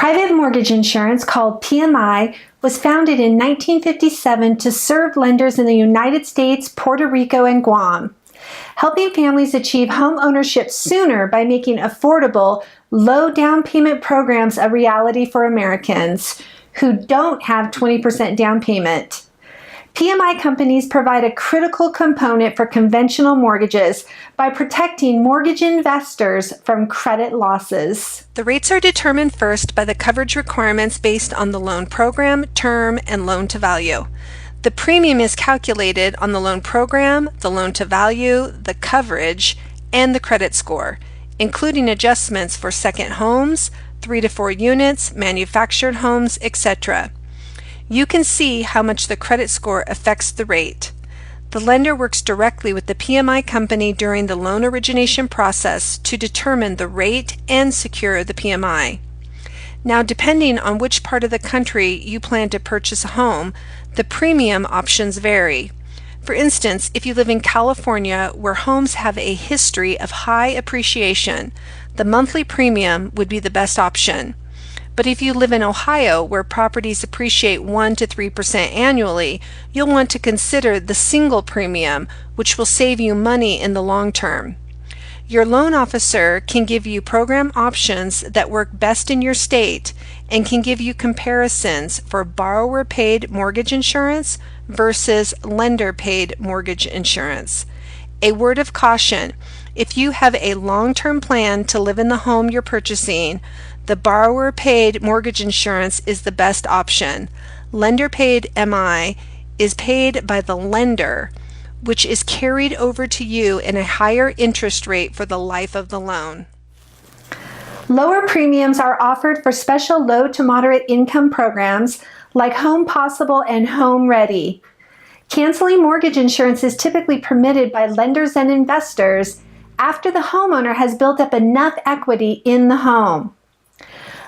Private mortgage insurance, called PMI, was founded in 1957 to serve lenders in the United States, Puerto Rico, and Guam, helping families achieve home ownership sooner by making affordable, low down payment programs a reality for Americans who don't have 20% down payment. PMI companies provide a critical component for conventional mortgages by protecting mortgage investors from credit losses. The rates are determined first by the coverage requirements based on the loan program, term, and loan to value. The premium is calculated on the loan program, the loan to value, the coverage, and the credit score, including adjustments for second homes, 3 to 4 units, manufactured homes, etc. You can see how much the credit score affects the rate. The lender works directly with the PMI company during the loan origination process to determine the rate and secure the PMI. Now, depending on which part of the country you plan to purchase a home, the premium options vary. For instance, if you live in California, where homes have a history of high appreciation, the monthly premium would be the best option. But if you live in Ohio, where properties appreciate 1 to 3% annually, you'll want to consider the single premium, which will save you money in the long term. Your loan officer can give you program options that work best in your state and can give you comparisons for borrower-paid mortgage insurance versus lender-paid mortgage insurance. A word of caution: if you have a long-term plan to live in the home you're purchasing, the borrower-paid mortgage insurance is the best option. Lender-paid MI is paid by the lender, which is carried over to you in a higher interest rate for the life of the loan. Lower premiums are offered for special low to moderate income programs like Home Possible and Home Ready. Canceling mortgage insurance is typically permitted by lenders and investors after the homeowner has built up enough equity in the home.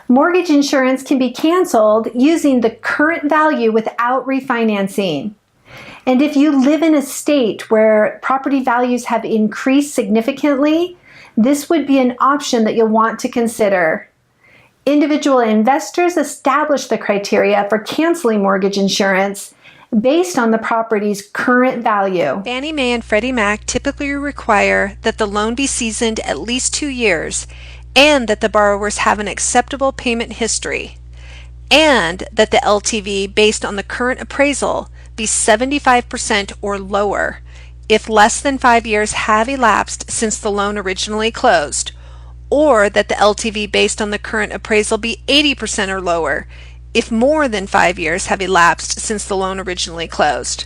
Mortgage insurance can be canceled using the current value without refinancing. And if you live in a state where property values have increased significantly, this would be an option that you'll want to consider. Individual investors establish the criteria for canceling mortgage insurance based on the property's current value. Fannie Mae and Freddie Mac typically require that the loan be seasoned at least 2 years, and that the borrowers have an acceptable payment history, and that the LTV based on the current appraisal be 75% or lower if less than 5 years have elapsed since the loan originally closed, or that the LTV based on the current appraisal be 80% or lower if more than 5 years have elapsed since the loan originally closed.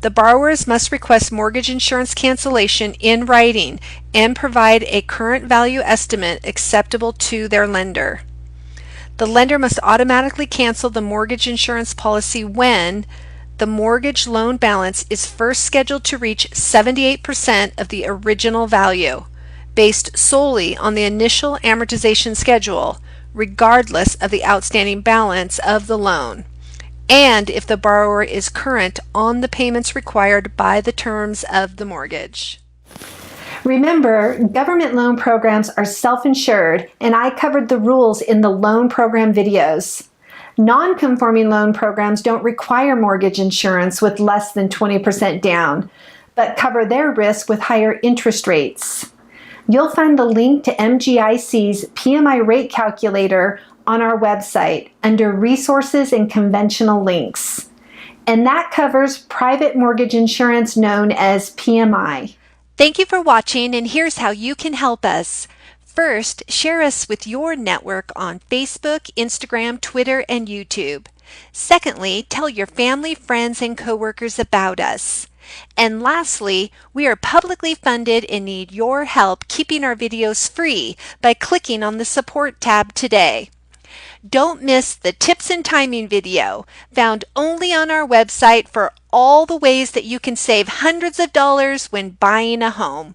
The borrowers must request mortgage insurance cancellation in writing and provide a current value estimate acceptable to their lender. The lender must automatically cancel the mortgage insurance policy when the mortgage loan balance is first scheduled to reach 78% of the original value, based solely on the initial amortization schedule, regardless of the outstanding balance of the loan, and if the borrower is current on the payments required by the terms of the mortgage. Remember, government loan programs are self-insured, and I covered the rules in the loan program videos. Non-conforming loan programs don't require mortgage insurance with less than 20% down, but cover their risk with higher interest rates. You'll find the link to MGIC's PMI rate calculator on our website under Resources and Conventional Links. And that covers private mortgage insurance known as PMI. Thank you for watching, and here's how you can help us. First, share us with your network on Facebook, Instagram, Twitter, and YouTube. Secondly, tell your family, friends, and coworkers about us. And lastly, we are publicly funded and need your help keeping our videos free by clicking on the Support tab today. Don't miss the tips and timing video, found only on our website, for all the ways that you can save hundreds of dollars when buying a home.